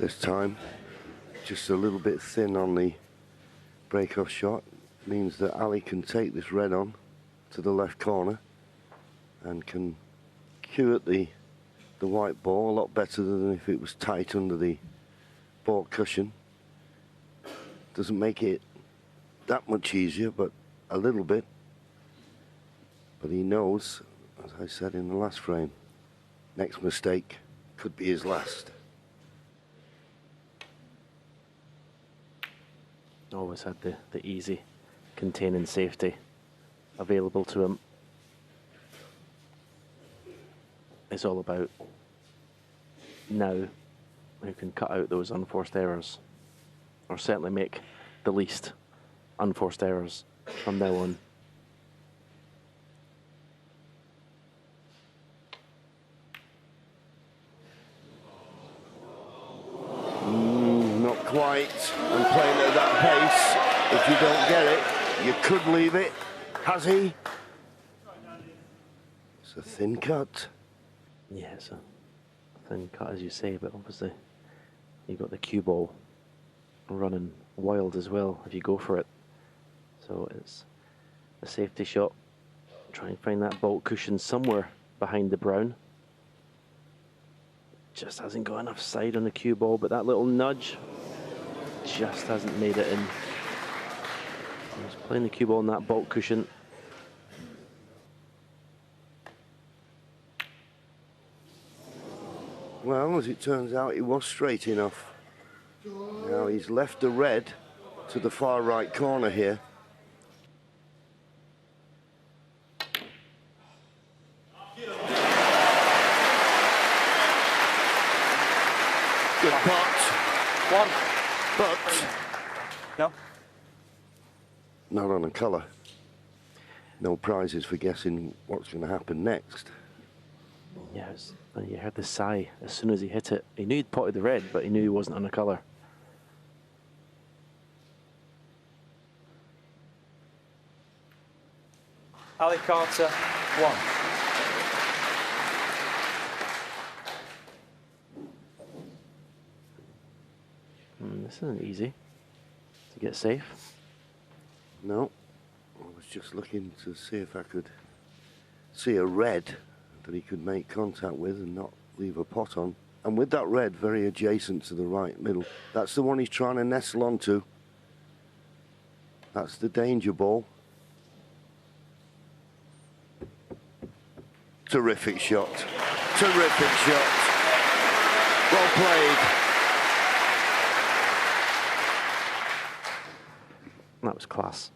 this time. Just a little bit thin on the break-off shot. Means that Ali can take this red on to the left corner and can cue at the white ball a lot better than if it was tight under the ball cushion. Doesn't make it that much easier, but a little bit. But he knows, as I said in the last frame, next mistake could be his last. Always had the easy containing safety available to him. It's all about now who can cut out those unforced errors, or certainly make the least unforced errors from now on. Not quite. And playing at that pace, if you don't get it, you could leave it. Has he? It's a thin cut. Yeah, it's a thin cut, as you say, but obviously you've got the cue ball running wild as well if you go for it. So it's a safety shot. Try and find that bolt cushion somewhere behind the brown. Just hasn't got enough side on the cue ball, but that little nudge just hasn't made it in. He's playing the cue ball on that bolt cushion. Well, as it turns out, he was straight enough. Now he's left the red to the far right corner here. Good pot. One. But No. not on a colour. No prizes for guessing what's going to happen next. Yes, and you heard the sigh as soon as he hit it. He knew he'd potted the red, but he knew he wasn't on a colour. Ali Carter, 1. This isn't easy to get safe. No, I was just looking to see if I could see a red that he could make contact with and not leave a pot on. And with that red very adjacent to the right middle, that's the one he's trying to nestle onto. That's the danger ball. Terrific shot. Terrific shot. Well played. That was class.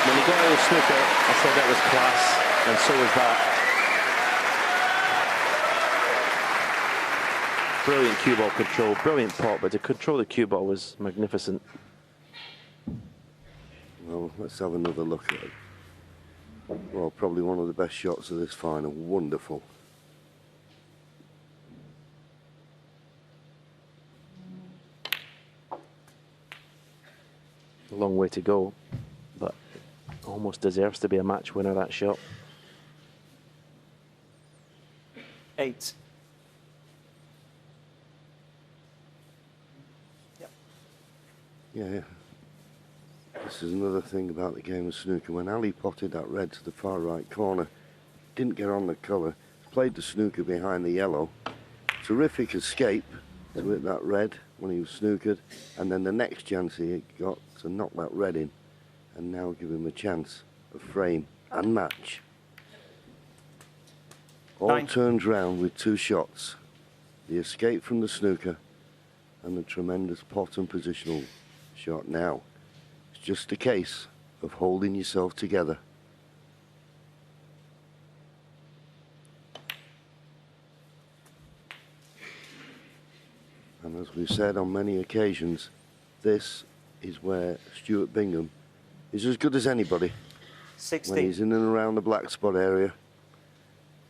When he got out of snooker, I said that was class, and so was that. Brilliant cue ball control, brilliant pot, but to control the cue ball was magnificent. Well, let's have another look at it. Well, probably one of the best shots of this final. Wonderful. A long way to go, but almost deserves to be a match winner, that shot. 8. Yeah. This is another thing about the game of snooker. When Ali potted that red to the far right corner, didn't get on the colour, played the snooker behind the yellow. Terrific escape to hit that red when he was snookered, and then the next chance he got to knock that red in, and now give him a chance of frame and match. All 9. turns round with 2 shots. The escape from the snooker and the tremendous pot and positional shot. Now it's just a case of holding yourself together. And as we've said on many occasions, this is where Stuart Bingham is as good as anybody. 16. When he's in and around the black spot area.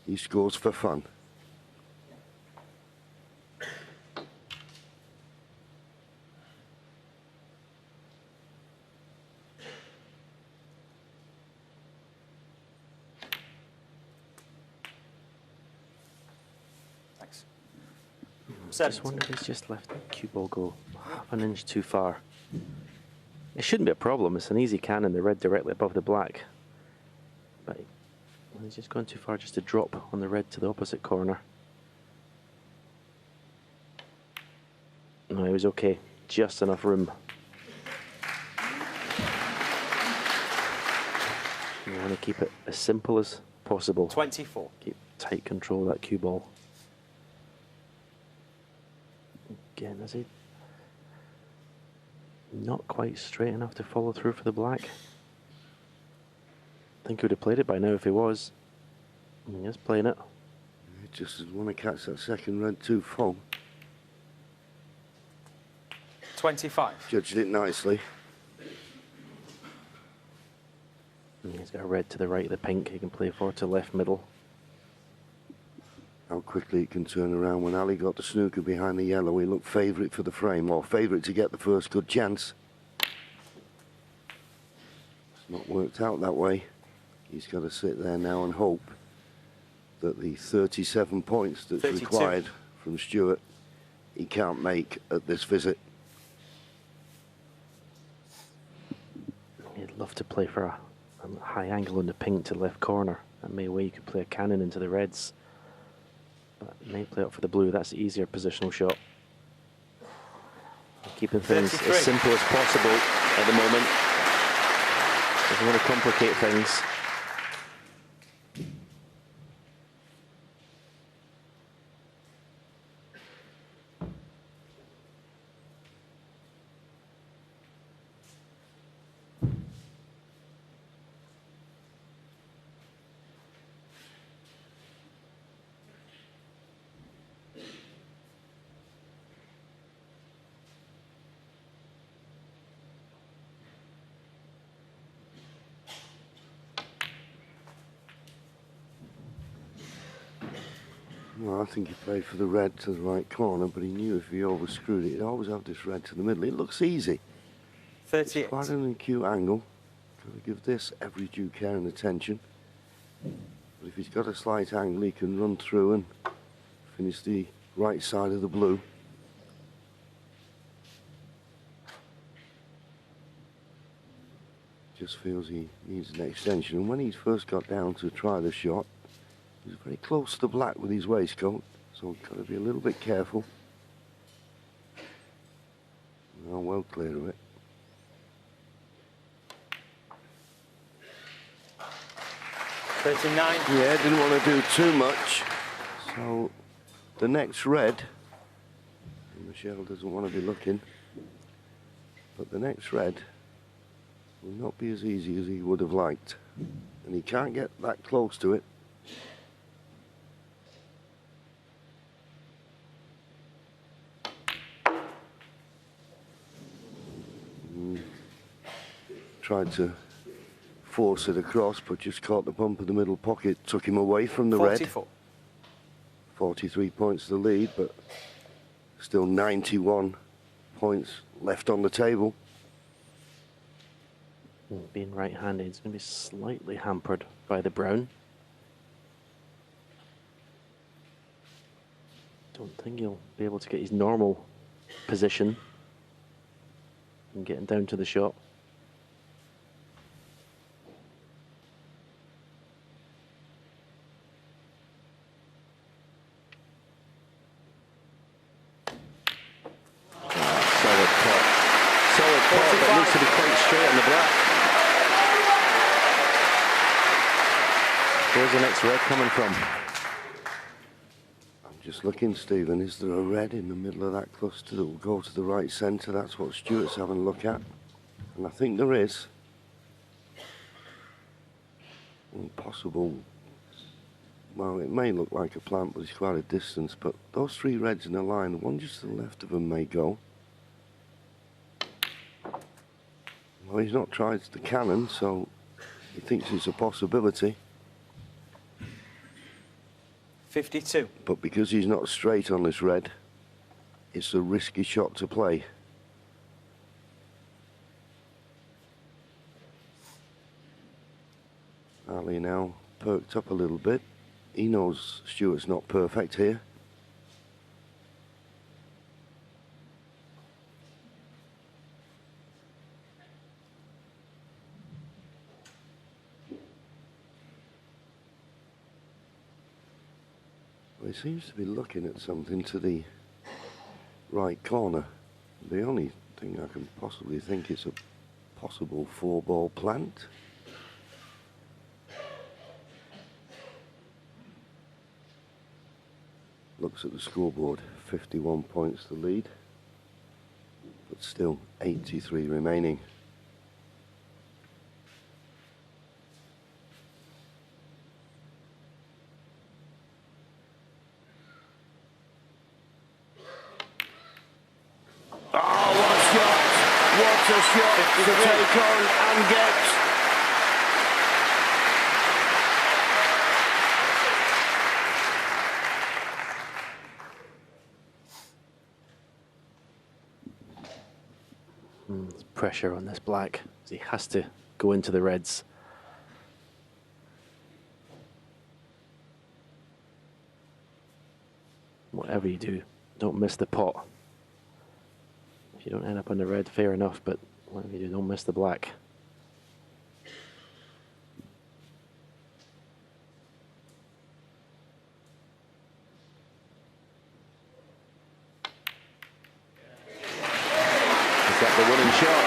He scores for fun. Thanks. Just wonder if he's just left the cue ball go half an inch too far. It shouldn't be a problem. It's an easy cannon, the red directly above the black. But he's just gone too far just to drop on the red to the opposite corner. No, he was okay. Just enough room. You want to keep it as simple as possible. 24. Keep tight control of that cue ball. Again, is he not quite straight enough to follow through for the black? I think he would have played it by now if he was. He is playing it. He just doesn't want to catch that second red too full. 25. Judged it nicely. And he's got a red to the right of the pink. He can play forward to left middle. How quickly it can turn around. When Ali got the snooker behind the yellow, he looked favourite for the frame, or favourite to get the first good chance. It's not worked out that way. He's got to sit there now and hope that the 37 points that's 32. required from Stuart, he can't make at this visit. He'd love to play for a high angle in the pink to left corner. That may way you could play a cannon into the reds. But he may play up for the blue. That's the easier positional shot. Keeping things 33. as simple as possible at the moment. Doesn't want to complicate things. Well, I think he played for the red to the right corner, but he knew if he overscrewed it, he'd always have this red to the middle. It looks easy. 38. It's quite an acute angle. Got to give this every due care and attention. But if he's got a slight angle, he can run through and finish the right side of the blue. Just feels he needs an extension. And when he first got down to try the shot, he was very close to black with his waistcoat, so he's got to be a little bit careful. Oh, well clear of it. Yeah, didn't want to do too much. So the next red, Michelle doesn't want to be looking, but the next red will not be as easy as he would have liked. And he can't get that close to it. Tried to force it across, but just caught the bump of the middle pocket, took him away from the 44. red. 43 points the lead, but still 91 points left on the table. Being right-handed, he's going to be slightly hampered by the brown. Don't think he'll be able to get his normal position and getting down to the shot. Looks to be quite straight on the black. Where's the next red coming from? I'm just looking, Stephen. Is there a red in the middle of that cluster that will go to the right centre? That's what Stuart's having a look at. And I think there is. Possible. Well, it may look like a plant, but it's quite a distance. But those three reds in a line, the one just to the left of them may go. Well, he's not tried the cannon, so he thinks it's a possibility. 52. But because he's not straight on this red, it's a risky shot to play. Ali now perked up a little bit. He knows Stuart's not perfect here. Well, he seems to be looking at something to the right corner. The only thing I can possibly think is a possible 4-ball plant. Looks at the scoreboard, 51 points the lead, but still 83 remaining. Oh, what a shot! What a shot to take on and get! There's pressure on this black. He has to go into the reds. Whatever you do, don't miss the pot. If you don't end up on the red, fair enough, but whatever you do, don't miss the black. Is that the winning shot?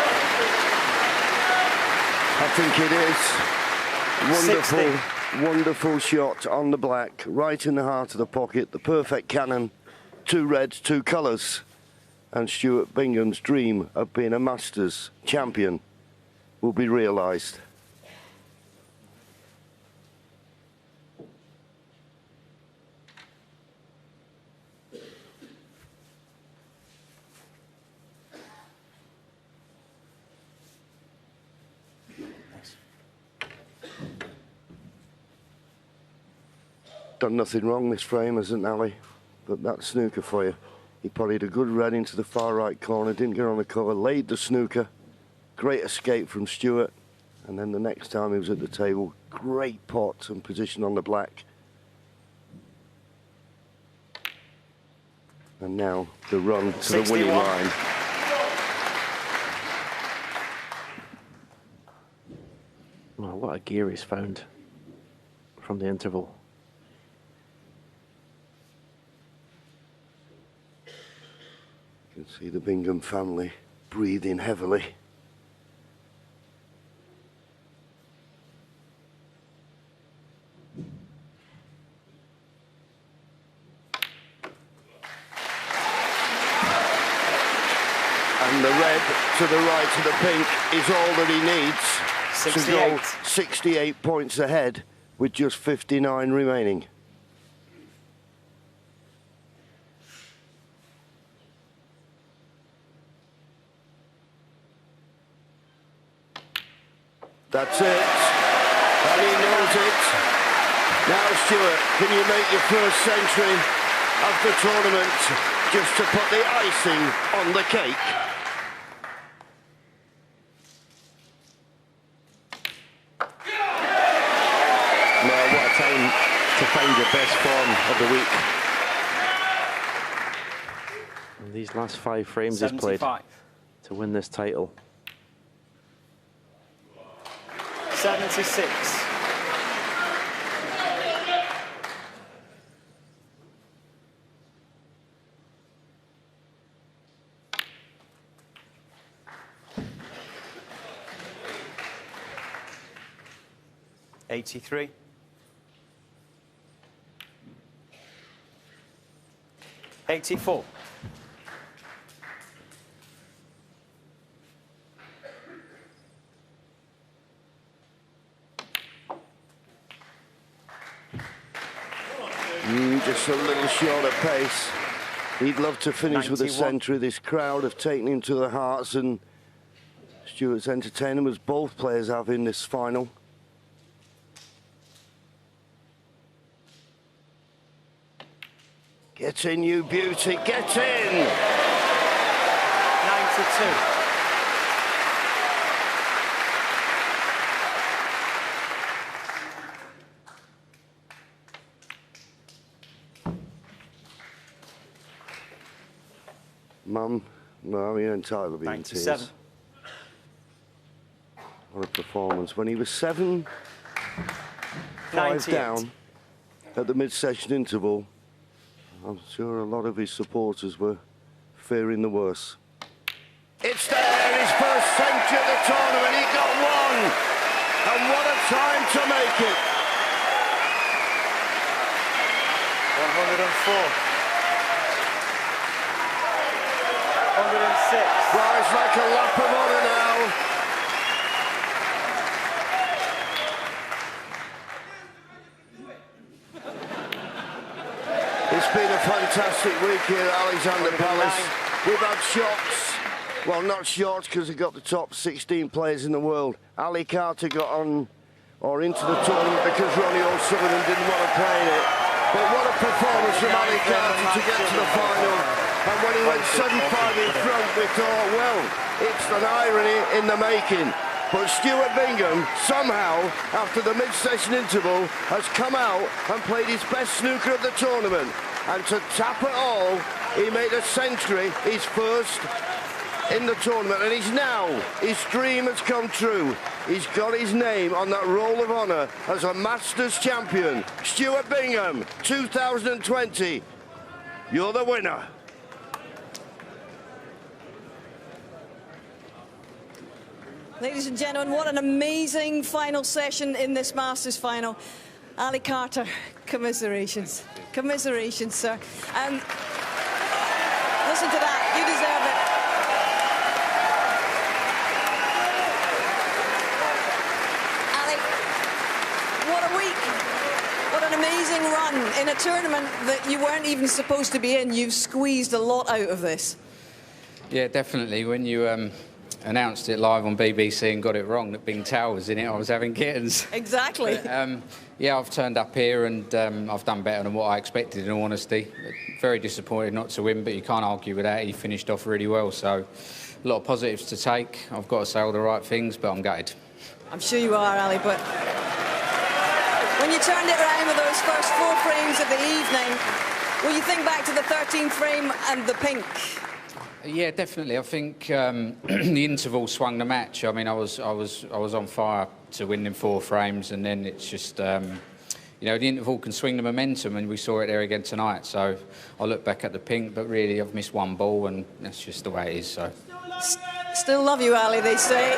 I think it is. Wonderful, 60. wonderful shot on the black, right in the heart of the pocket, the perfect cannon, 2 reds, 2 colours. And Stuart Bingham's dream of being a Masters champion will be realised. Done nothing wrong this frame, hasn't Ali? But that's snooker for you. He potted a good red into the far right corner, didn't get on the cover, laid the snooker. Great escape from Stuart. And then the next time he was at the table, great pot and position on the black. And now the run to 61. the winning line. Well, what a gear he's found from the interval. You can see the Bingham family breathing heavily. And the red to the right of the pink is all that he needs 68. to go 68 points ahead with just 59 remaining. That's it, and he knows it. Now, Stuart, can you make your first century of the tournament just to put the icing on the cake? Well, what a time to find your best form of the week. And these last 5 frames he's played 75. to win this title. 76. $83. 84. Just a little short of pace. He'd love to finish with a 91. century. This crowd have taken him to the hearts, and Stuart's entertained him as both players have in this final. Get in, you beauty, get in! 92. Mum, no, you're entitled to be in 97. tears. What a performance. When he was 7-5 down at the mid-session interval, I'm sure a lot of his supporters were fearing the worst. It's there, his first century of the tournament, he got one! And what a time to make it! 104. 106. Well, it's like a lap of honour now. It's been a fantastic week here at Alexander Palace. We've had shots. Well, not shots because we've got the top 16 players in the world. Ali Carter got on or into the tournament because Ronnie O'Sullivan didn't want to play in it. But what a performance from Ali Carter to get to the final. And when he went 7-5 in front, we thought, well, it's an irony in the making. But Stuart Bingham, somehow, after the mid-session interval, has come out and played his best snooker of the tournament. And to top it all, he made a century, his first in the tournament. And he's now, his dream has come true. He's got his name on that roll of honour as a Masters champion. Stuart Bingham, 2020. You're the winner. Ladies and gentlemen, what an amazing final session in this Masters final. Ali Carter, commiserations. Commiserations, sir. Listen to that, you deserve it. Ali, what a week. What an amazing run in a tournament that you weren't even supposed to be in. You've squeezed a lot out of this. Yeah, definitely. When you announced it live on BBC and got it wrong that Bing Tao was in it, I was having kittens. Exactly. But, yeah, I've turned up here and I've done better than what I expected, in all honesty. Very disappointed not to win, but you can't argue with that. He finished off really well, so a lot of positives to take. I've got to say all the right things, but I'm gutted. I'm sure you are, Ali, but when you turned it around with those first 4 frames of the evening, will you think back to the 13th frame and the pink? Yeah, definitely. I think the interval swung the match. I mean, I was on fire to win in 4 frames, and then it's just, you know, the interval can swing the momentum, and we saw it there again tonight. So I look back at the pink, but really I've missed 1 ball, and that's just the way it is. So still love you, Ali, they say.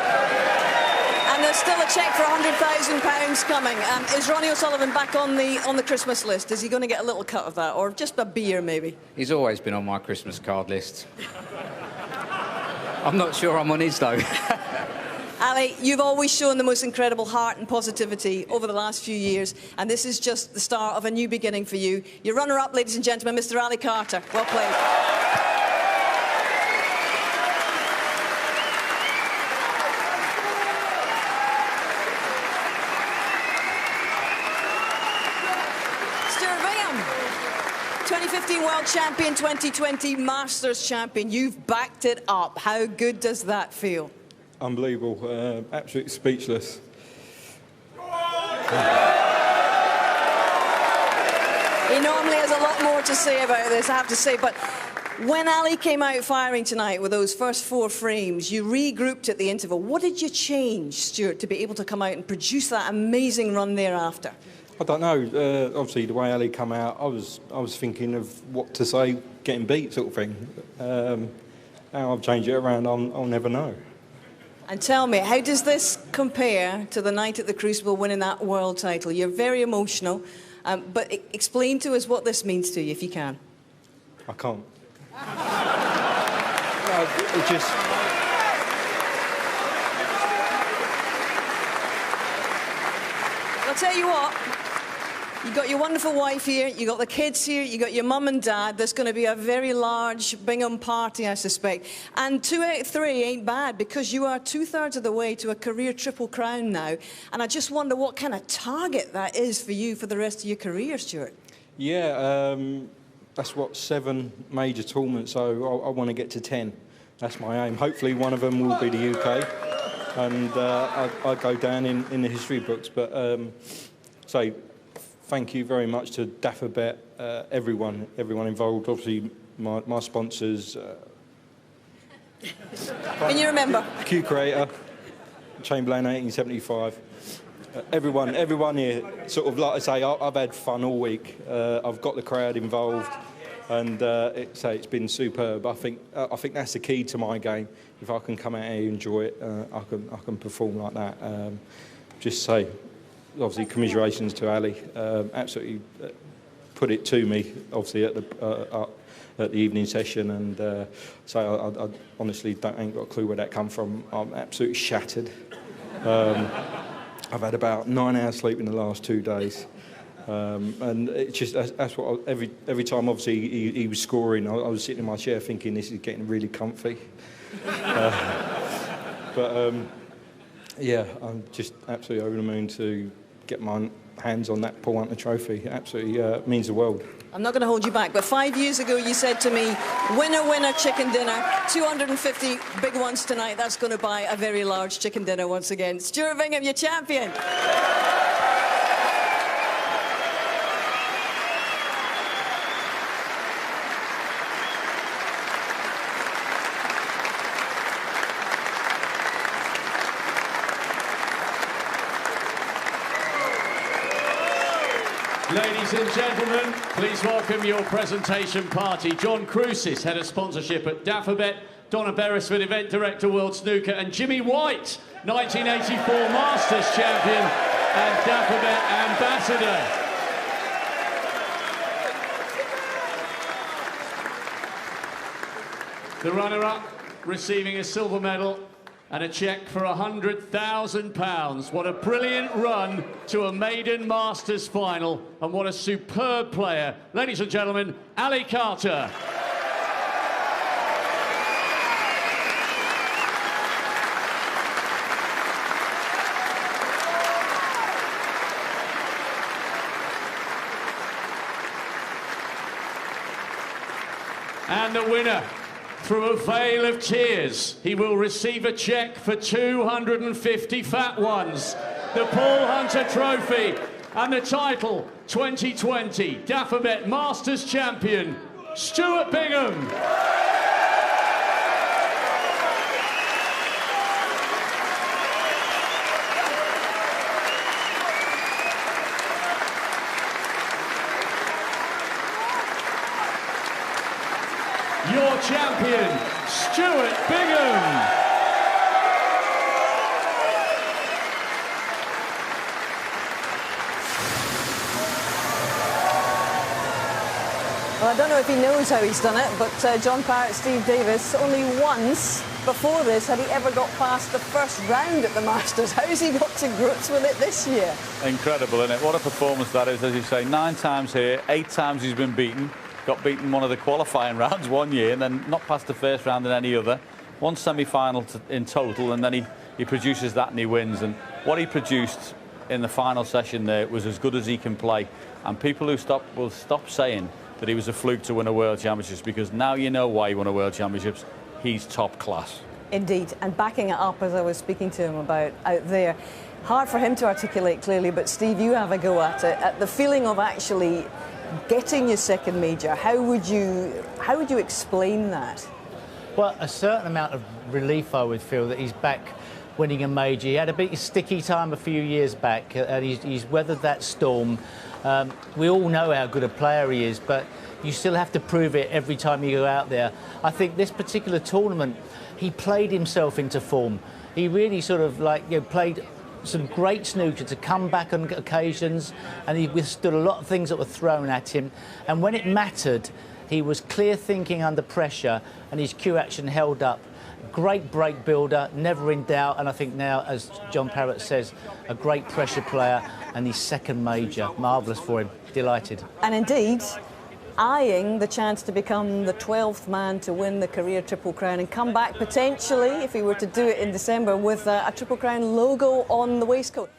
And there's still a cheque for £100,000 coming. Is Ronnie O'Sullivan back on the Christmas list? Is he going to get a little cut of that, or just a beer maybe? He's always been on my Christmas card list. I'm not sure I'm on his though. Ali, you've always shown the most incredible heart and positivity over the last few years, and this is just the start of a new beginning for you. Your runner-up, ladies and gentlemen, Mr. Ali Carter. Well played. Stuart Bingham, 2015 World Champion, 2020 Masters Champion. You've backed it up. How good does that feel? Unbelievable, absolutely speechless. He normally has a lot more to say about this, I have to say, but when Ali came out firing tonight with those first 4 frames, you regrouped at the interval. What did you change, Stuart, to be able to come out and produce that amazing run thereafter? I don't know, obviously the way Ali come out, I was thinking of what to say, getting beat sort of thing. How I've changed it around, I'll never know. And tell me, how does this compare to the night at the Crucible winning that world title? You're very emotional, but explain to us what this means to you, if you can. I can't. No, it just... I'll tell you what, you got your wonderful wife here, you got the kids here, you got your mum and dad. There's going to be a very large Bingham party, I suspect. And 2 out of 3 ain't bad, because you are 2/3 of the way to a career Triple Crown now. And I just wonder what kind of target that is for you for the rest of your career, Stuart. Yeah, that's what, 7 major tournaments, so I want to get to 10. That's my aim. Hopefully one of them will be the UK, and I'll go down in the history books. But so thank you very much to Dafabet, everyone involved, obviously my sponsors. Can you remember? Q Creator, Chamberlain 1875. Everyone here, sort of, like I say, I've had fun all week. I've got the crowd involved, and it's been superb. I think that's the key to my game. If I can come out here and enjoy it, I can perform like that. Just say, obviously, commiserations to Ali. Absolutely put it to me, obviously, at the evening session, and so I honestly ain't got a clue where that come from. I'm absolutely shattered. I've had about 9 hours sleep in the last 2 days, and it's just that's what every time obviously he was scoring, I was sitting in my chair thinking this is getting really comfy. Yeah, I'm just absolutely over the moon to get my hands on that Paul Hunter trophy. It absolutely means the world. I'm not going to hold you back, but 5 years ago you said to me, winner, winner, chicken dinner, 250 big ones tonight. That's going to buy a very large chicken dinner once again. Stuart Bingham, your champion. Ladies and gentlemen, please welcome your presentation party. John Crucis, head of sponsorship at Dafabet, Donna Beresford, event director, World Snooker, and Jimmy White, 1984 Masters champion and Dafabet ambassador. The runner-up receiving a silver medal and a cheque for £100,000. What a brilliant run to a maiden Masters final, and what a superb player. Ladies and gentlemen, Ali Carter. And the winner, through a veil of tears, he will receive a cheque for 250 fat ones, the Paul Hunter Trophy, and the title 2020 Dafabet Masters Champion, Stuart Bingham. Your champion, Stuart Bingham. Well, I don't know if he knows how he's done it, but John Parrott, Steve Davis, only once before this had he ever got past the first round at the Masters. How's he got to grips with it this year? Incredible, isn't it? What a performance that is, as you say. 9 times here, 8 times he's been beaten. Got beaten one of the qualifying rounds one year, and then not past the first round in any other. 1 semi-final in total, and then he produces that and he wins. And what he produced in the final session there was as good as he can play. And people who will stop saying that he was a fluke to win a World Championships, because now you know why he won a World Championships. He's top class. Indeed, and backing it up, as I was speaking to him about out there, hard for him to articulate clearly, but Steve, you have a go at it, at the feeling of actually getting your second major. How would you explain that? Well, a certain amount of relief, I would feel, that he's back winning a major. He had a bit of sticky time a few years back, and he's weathered that storm. We all know how good a player he is, but you still have to prove it every time you go out there. I think this particular tournament, he played himself into form. He really sort of played some great snooker to come back on occasions, and he withstood a lot of things that were thrown at him. And when it mattered, he was clear thinking under pressure, and his cue action held up. Great break builder, never in doubt, and I think now, as John Parrott says, a great pressure player, and his second major. Marvellous for him. Delighted. And indeed, eyeing the chance to become the 12th man to win the career Triple Crown and come back potentially, if he were to do it in December, with a Triple Crown logo on the waistcoat.